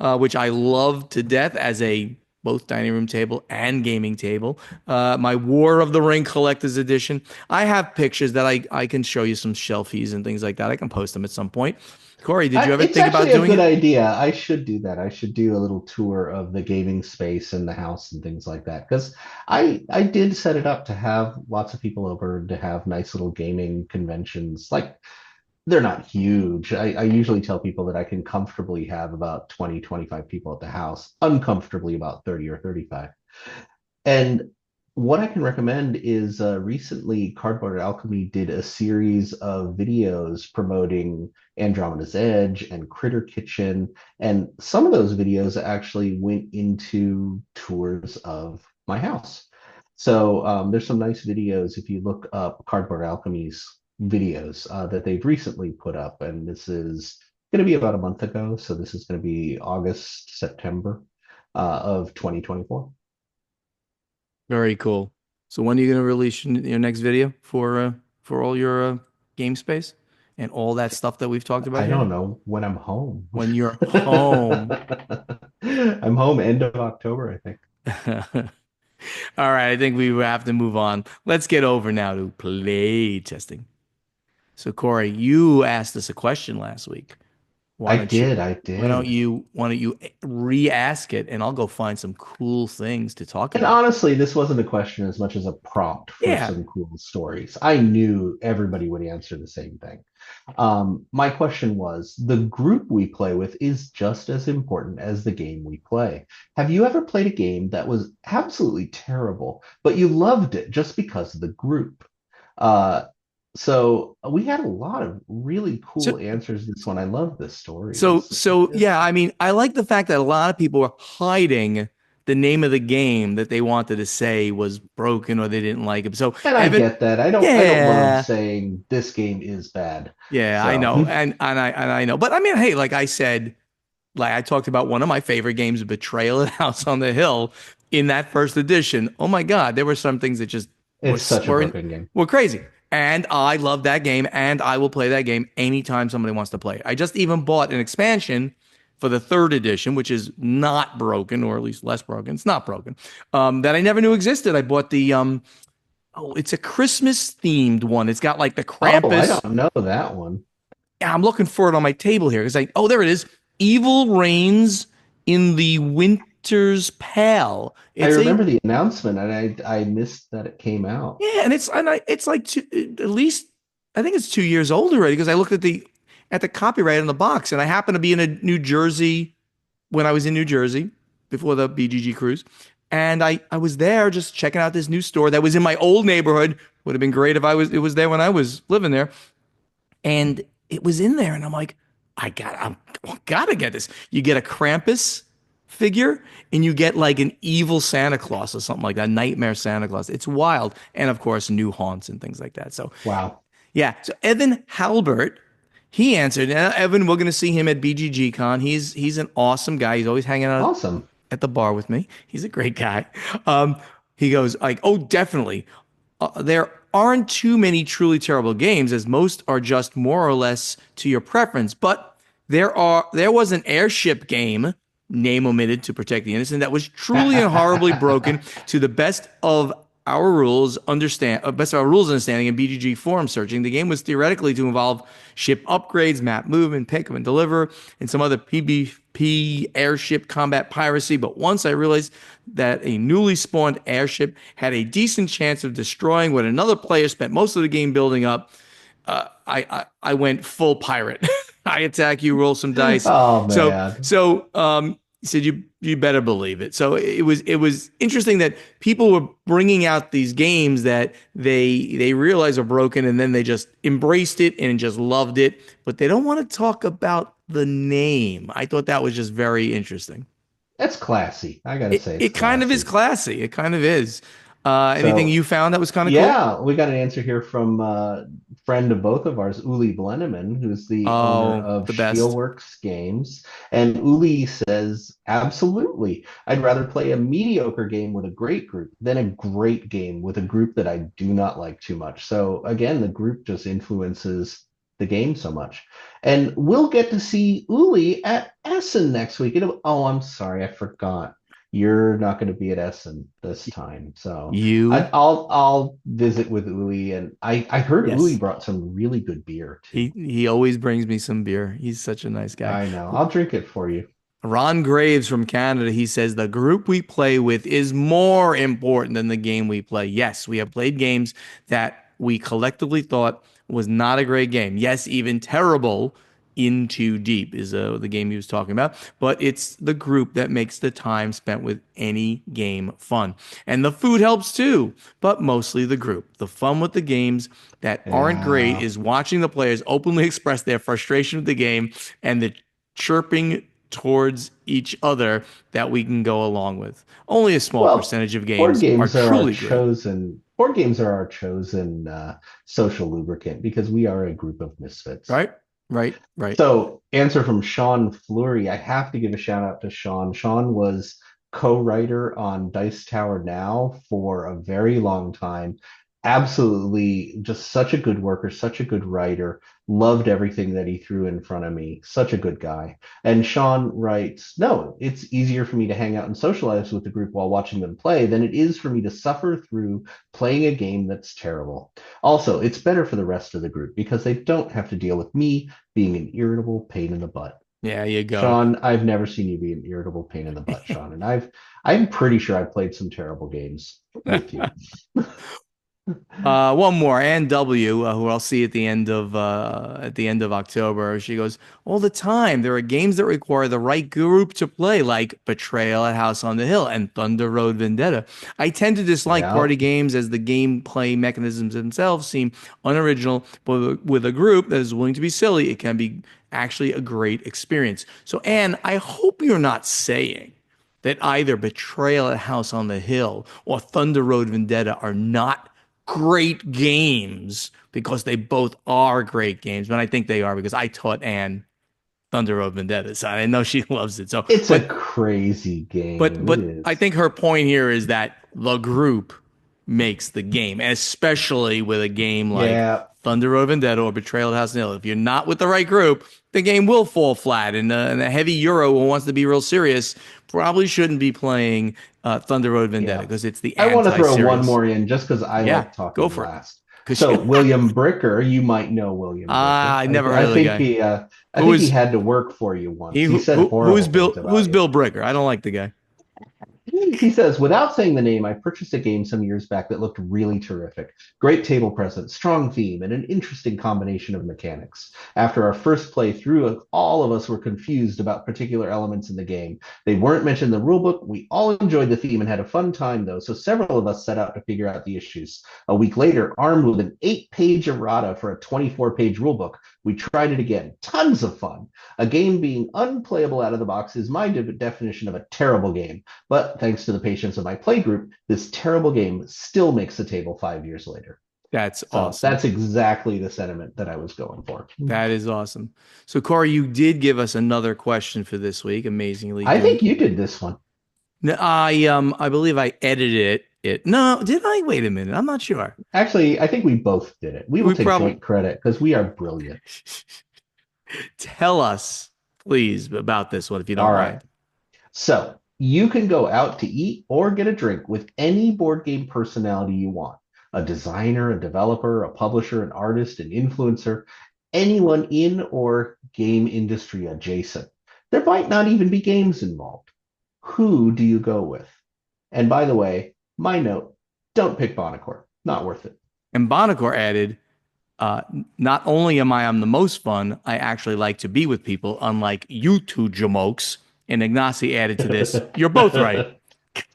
which I love to death as a both dining room table and gaming table. My War of the Ring collector's edition. I have pictures that I can show you some shelfies and things like that. I can post them at some point. Corey, did you ever It's think about actually a doing good it? idea. I should do that. I should do a little tour of the gaming space and the house and things like that. Because I did set it up to have lots of people over to have nice little gaming conventions. Like they're not huge. I usually tell people that I can comfortably have about 20, 25 people at the house, uncomfortably about 30 or 35. And what I can recommend is recently Cardboard Alchemy did a series of videos promoting Andromeda's Edge and Critter Kitchen. And some of those videos actually went into tours of my house. So there's some nice videos if you look up Cardboard Alchemy's videos that they've recently put up. And this is going to be about a month ago. So this is going to be August, September of 2024. Very cool. So when are you going to release your next video for all your game space and all that stuff that we've talked about I here? don't know when I'm home. When you're home. I'm home end of October, I think. All right, I think we have to move on. Let's get over now to play testing. So Corey, you asked us a question last week. Why I don't you did, I did. why don't you re-ask it and I'll go find some cool things to talk And about. honestly, this wasn't a question as much as a prompt for Yeah. some cool stories. I knew everybody would answer the same thing. My question was, the group we play with is just as important as the game we play. Have you ever played a game that was absolutely terrible, but you loved it just because of the group? Uh, so we had a lot of really So cool answers this one. I love this story. So, This so yeah, I mean, I like the fact that a lot of people were hiding the name of the game that they wanted to say was broken or they didn't like it. So, and I Evan, get that. I don't love yeah, saying this game is bad. yeah, I So know, and I know, but I mean, hey, like I said, like I talked about one of my favorite games, Betrayal at House on the Hill, in that first edition. Oh my God, there were some things that just were it's such a were broken game. were crazy. And I love that game, and I will play that game anytime somebody wants to play it. I just even bought an expansion for the third edition, which is not broken, or at least less broken. It's not broken. That I never knew existed. I bought the oh, it's a Christmas themed one. It's got like the Oh, I Krampus. don't know that one. Yeah, I'm looking for it on my table here because there it is. Evil Reigns in the Winter. Victor's Pal. I It's a remember the announcement, and I missed that it came out. Yeah, and it's like at least I think it's 2 years old already because I looked at the copyright on the box, and I happened to be in a New Jersey when I was in New Jersey before the BGG cruise, and I was there just checking out this new store that was in my old neighborhood. Would have been great if I was it was there when I was living there, and it was in there, and I'm like, I gotta get this. You get a Krampus figure, and you get like an evil Santa Claus or something like that, Nightmare Santa Claus. It's wild, and of course, new haunts and things like that. So Wow. yeah, so Evan Halbert, he answered. Evan, we're gonna see him at BGG Con. He's an awesome guy. He's always hanging out Awesome. at the bar with me. He's a great guy. Um, he goes like, oh, definitely. There aren't too many truly terrible games, as most are just more or less to your preference. But there was an airship game, name omitted to protect the innocent, that was truly and horribly broken to the best of our rules best of our rules understanding and BGG forum searching. The game was theoretically to involve ship upgrades, map movement, pick up and deliver, and some other PvP airship combat piracy. But once I realized that a newly spawned airship had a decent chance of destroying what another player spent most of the game building up, I went full pirate. I attack you, roll some dice. Oh So man. so he said you better believe it. So it was interesting that people were bringing out these games that they realized are broken, and then they just embraced it and just loved it, but they don't want to talk about the name. I thought that was just very interesting. That's classy. I gotta It say it's it kind of is classy. classy. It kind of is. Anything So you found that was kind of cool? yeah, we got an answer here from friend of both of ours, Uli Blenneman, who's the owner Oh, of the best. Steelworks Games. And Uli says, absolutely. I'd rather play a mediocre game with a great group than a great game with a group that I do not like too much. So again, the group just influences the game so much. And we'll get to see Uli at Essen next week. Oh, I'm sorry, I forgot. You're not going to be at Essen this time. So You, I'll visit with Uli, and I heard Uli yes. brought some really good beer He too. he always brings me some beer. He's such a nice guy. I know. I'll drink it for you. Ron Graves from Canada, he says the group we play with is more important than the game we play. Yes, we have played games that we collectively thought was not a great game. Yes, even terrible. In Too Deep is the game he was talking about, but it's the group that makes the time spent with any game fun. And the food helps too, but mostly the group. The fun with the games that aren't great Yeah. is watching the players openly express their frustration with the game and the chirping towards each other that we can go along with. Only a small Well, percentage of games are truly great. board games are our chosen social lubricant because we are a group of misfits. Right? Right? Right? So, answer from Sean Fleury. I have to give a shout out to Sean. Sean was co-writer on Dice Tower Now for a very long time. Absolutely, just such a good worker, such a good writer. Loved everything that he threw in front of me. Such a good guy. And Sean writes, no, it's easier for me to hang out and socialize with the group while watching them play than it is for me to suffer through playing a game that's terrible. Also, it's better for the rest of the group because they don't have to deal with me being an irritable pain in the butt. Yeah, you go. Sean, I've never seen you be an irritable pain in the butt, Sean, and I'm pretty sure I've played some terrible games with you. One more, Ann W, who I'll see at the end of October. She goes, all the time. There are games that require the right group to play, like Betrayal at House on the Hill and Thunder Road Vendetta. I tend to dislike Yeah. party games as the gameplay mechanisms themselves seem unoriginal, but with a group that is willing to be silly, it can be actually a great experience. So, Anne, I hope you're not saying that either Betrayal at House on the Hill or Thunder Road Vendetta are not great games because they both are great games. But I think they are because I taught Anne Thunder Road Vendetta, so I know she loves it. So, It's a crazy game. It but I is. think her point here is that the group makes the game, especially with a game like Yeah. Thunder Road Vendetta or Betrayal at House on the Hill. If you're not with the right group, the game will fall flat. And a heavy Euro who wants to be real serious probably shouldn't be playing Thunder Road Vendetta Yeah. because it's the I want to throw one anti-serious. more in just because I Yeah, like go talking for it. last. Because So William Bricker, you might know William Bricker. I never heard I of the think guy. I Who think he is had to work for you he? once. He said Who's horrible Bill? things Who's about you. Bill Bricker? I don't like the guy. He says, without saying the name, I purchased a game some years back that looked really terrific. Great table presence, strong theme, and an interesting combination of mechanics. After our first playthrough, all of us were confused about particular elements in the game. They weren't mentioned in the rulebook. We all enjoyed the theme and had a fun time, though, so several of us set out to figure out the issues. A week later, armed with an 8-page errata for a 24-page rulebook, we tried it again. Tons of fun. A game being unplayable out of the box is my definition of a terrible game. But thanks to the patience of my playgroup, this terrible game still makes the table 5 years later. That's So awesome. that's exactly the sentiment that I was going for. That is awesome. So, Corey, you did give us another question for this week. Amazingly, I do think you did this one. I believe I edited it. No, did I? Wait a minute. I'm not sure. Actually, I think we both did it. We will We take probably joint credit because we are brilliant. tell us, please, about this one if you don't All right. mind. So you can go out to eat or get a drink with any board game personality you want, a designer, a developer, a publisher, an artist, an influencer, anyone in or game industry adjacent. There might not even be games involved. Who do you go with? And by the way, my note, don't pick Bonacore. Not worth it. And Bonacor added, uh, not only am I on the most fun, I actually like to be with people, unlike you two jamokes. And Ignacy added to this, you're both right.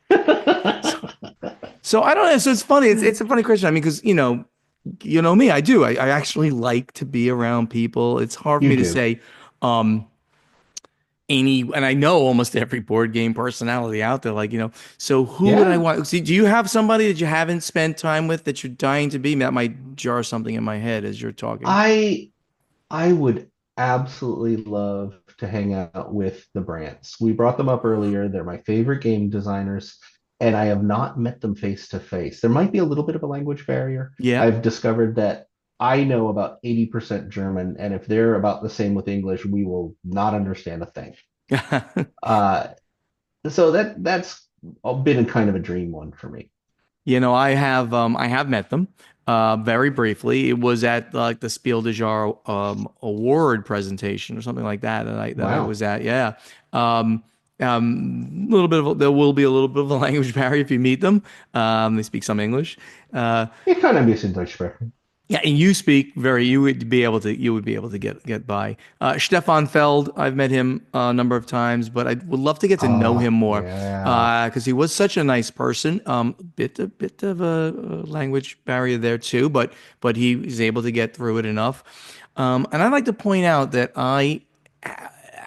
So, so I don't know. So it's funny. It's a funny question. I mean, because you know me, I do. I actually like to be around people. It's hard for You me to do. say um and I know almost every board game personality out there. Like, so who would I Yeah. want? See, do you have somebody that you haven't spent time with that you're dying to be? That might jar something in my head as you're talking. I I would absolutely love to hang out with the Brants. We brought them up earlier. They're my favorite game designers, and I have not met them face to face. There might be a little bit of a language barrier. Yeah. I've discovered that I know about 80% German, and if they're about the same with English, we will not understand a thing. Uh, so that's been a kind of a dream one for me. I have met them very briefly. It was at like the Spiel des Jahres award presentation or something like that that I Wow. was at. Yeah. Little bit of there will be a little bit of a language barrier if you meet them. They speak some English. Uh, Ich kann ein bisschen Deutsch sprechen. yeah, and you would be able to get by. Stefan Feld, I've met him a number of times, but I would love to get to know him Oh, more yeah. because he was such a nice person. A bit of a language barrier there too, but he was able to get through it enough. And I'd like to point out that I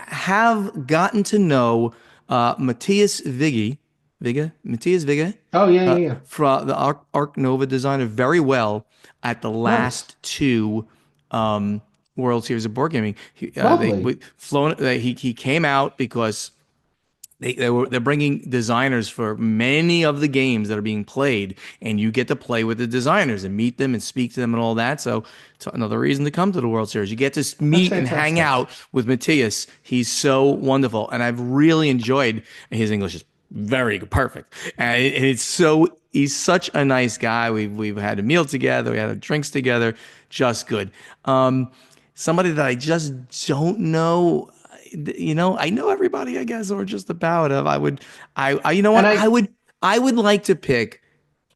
have gotten to know Matthias Matthias Vigge, Oh, yeah, yeah, yeah. from the Arc Nova designer very well at the Nice. last two um, World Series of Board Gaming. Lovely. He came out because they're bringing designers for many of the games that are being played, and you get to play with the designers and meet them and speak to them and all that. So it's another reason to come to the World Series. You get to That's meet and hang fantastic. out with Matthias. He's so wonderful, and I've really enjoyed his English is very good, perfect, and it's so he's such a nice guy. We've had a meal together, we had drinks together, just good. Somebody that I just don't know. I know everybody, I guess, or just about of. You know And what? I I, would, I would like to pick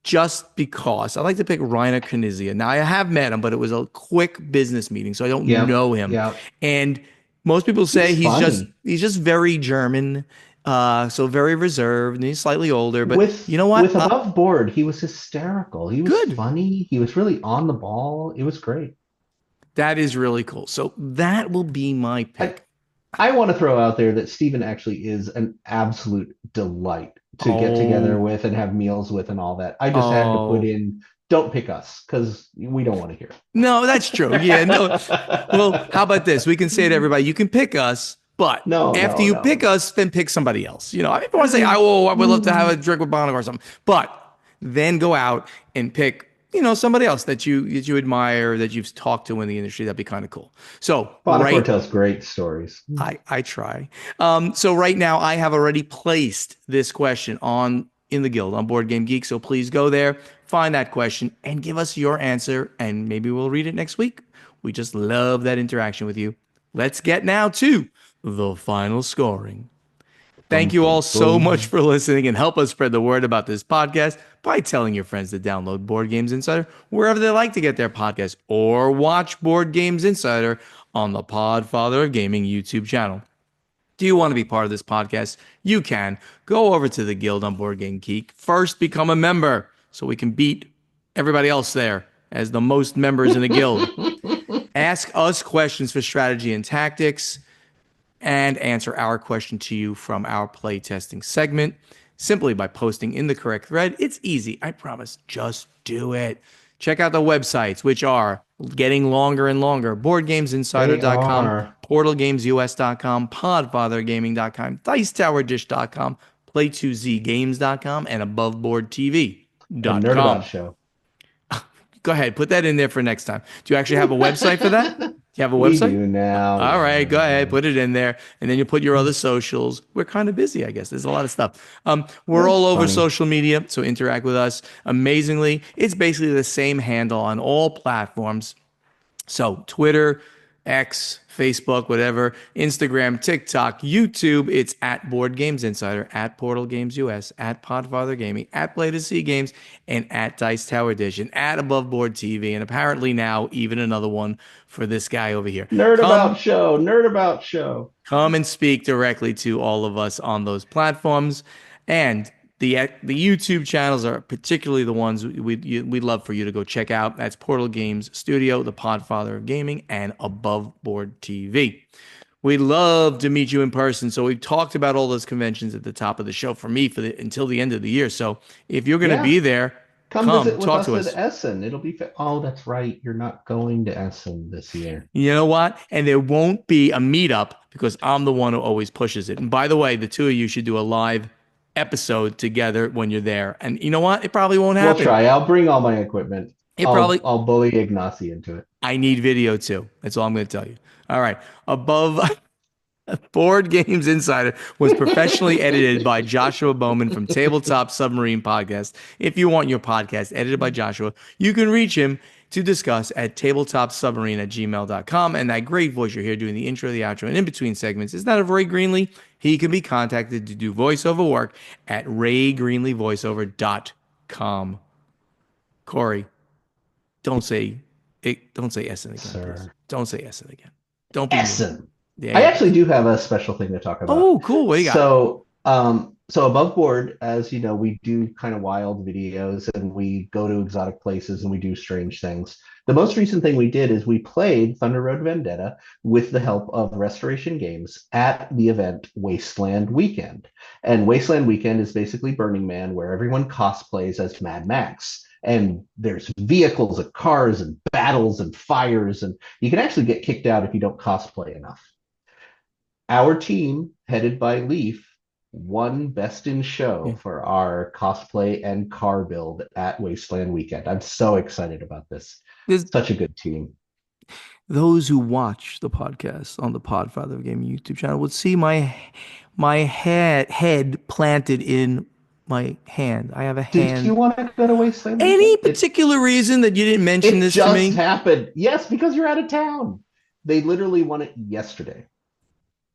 just because I like to pick Rainer Knizia. Now I have met him, but it was a quick business meeting, so I don't yeah, know him. yeah. And most people say He's he's just funny. he's just very German, so very reserved, and he's slightly older. But With you know what? with above board, he was hysterical. He was Good. funny. He was really on the ball. It was great. That is really cool. So that will be my I pick. I want to throw out there that Stephen actually is an absolute delight to get together Oh, with and have meals with and all that. I just had to put oh. in, don't pick us because we don't want to hear No, that's true. Yeah, no. Well, how about this? We can say to it. everybody, you can pick us, but No, after no, you no. pick us, then pick somebody else. I mean, if you want to say, oh, I would love to have a drink with Bono or something, but then go out and pick, somebody else that you admire, that you've talked to in the industry. That'd be kind of cool. So Bonacore right, tells great stories. I try. So right now, I have already placed this question on in the guild on Board Game Geek. So please go there, find that question, and give us your answer, and maybe we'll read it next week. We just love that interaction with you. Let's get now to the final scoring. Thank Bum, you all bum, so much bum. for listening and help us spread the word about this podcast by telling your friends to download Board Games Insider wherever they like to get their podcasts or watch Board Games Insider on the Podfather of Gaming YouTube channel. Do you want to be part of this podcast? You can. Go over to the Guild on Board Game Geek. First, become a member so we can beat everybody else there as the most members in the guild. Ask us questions for strategy and tactics and answer our question to you from our playtesting segment simply by posting in the correct thread. It's easy, I promise. Just do it. Check out the websites, which are getting longer and longer: They boardgamesinsider.com, are. portalgamesus.com, podfathergaming.com, dicetowerdish.com, play2zgames.com, and And Nerd About aboveboardtv.com. Show. Go ahead, put that in there for next time. Do you actually have a website for that? Do you have a We website? do now. All right, go ahead, Yeah. put it in there, and then you put your other socials. We're kind of busy, I guess. There's a lot of stuff. We're That's all over funny. social media, so interact with us. Amazingly, it's basically the same handle on all platforms. So Twitter, X, Facebook, whatever, Instagram, TikTok, YouTube, it's at Board Games Insider, at Portal Games US, at Podfather Gaming, at Play to See Games, and at Dice Tower Edition, at Above Board TV, and apparently now even another one for this guy over here. Nerd About Come Show. Nerd About Show. Come and speak directly to all of us on those platforms. And the YouTube channels are particularly the ones we'd love for you to go check out. That's Portal Games Studio, the Podfather of Gaming, and Above Board TV. We'd love to meet you in person. So we've talked about all those conventions at the top of the show for me until the end of the year. So if you're going to Yeah. be there, Come come visit with talk to us at us. Essen. It'll be. Oh, that's right. You're not going to Essen this year. You know what? And there won't be a meetup because I'm the one who always pushes it. And by the way, the two of you should do a live episode together when you're there. And you know what? It probably won't We'll happen. try. I'll bring all my equipment. It I'll probably, I'll bully Ignacy into it. I need video too. That's all I'm going to tell you. All right. Above Board Games Insider was professionally edited by Joshua Bowman from Tabletop Submarine Podcast. If you want your podcast edited by Joshua, you can reach him to discuss at tabletopsubmarine@gmail.com. And that great voice you're here doing the intro, the outro, and in between segments is that of Ray Greenlee. He can be contacted to do voiceover work at raygreenleevoiceover.com. Corey, don't say it. Don't say Essen again, please. Sir. Don't say Essen again. Don't be mean. Essen. There I you go. actually do have a special thing to talk about. Oh, cool. What do you got? So above board, as you know, we do kind of wild videos and we go to exotic places and we do strange things. The most recent thing we did is we played Thunder Road Vendetta with the help of Restoration Games at the event Wasteland Weekend. And Wasteland Weekend is basically Burning Man, where everyone cosplays as Mad Max. And there's vehicles and cars and battles and fires, and you can actually get kicked out if you don't cosplay enough. Our team, headed by Leaf, won Best in Show for our cosplay and car build at Wasteland Weekend. I'm so excited about this. There's Such a good team. those who watch the podcast on the Podfather of Gaming YouTube channel would see my head planted in my hand. I have a Did you hand. want to go to Wasteland Any Weekend? particular reason that you didn't mention It this to just me? happened. Yes, because you're out of town. They literally won it yesterday.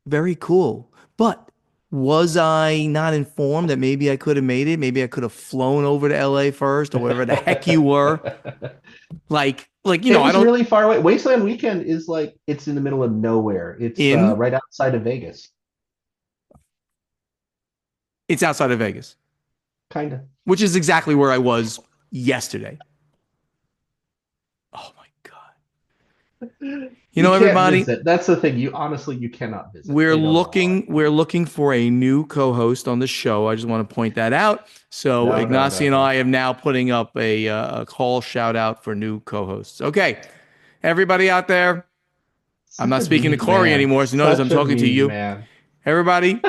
Very cool. But was I not informed that maybe I could have made it? Maybe I could have flown over to LA first or wherever the heck you were. It I was don't really far away. Wasteland Weekend is like it's in the middle of nowhere. It's in right outside of Vegas, it's outside of Vegas, kind of. which is exactly where I was yesterday. Oh my God. You know, can't everybody, visit. That's the thing. You cannot visit. we're They don't allow it. looking for a new co-host on the show. I just want to point that out. So No, no, Ignacy no, and no. I am now putting up a call shout out for new co-hosts. Okay, everybody out there, I'm not Such a speaking to mean Corey man. anymore, so notice I'm Such a talking to mean you. man. Everybody,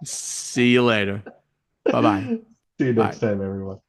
see you later. Bye-bye. See you Bye. next time, everyone.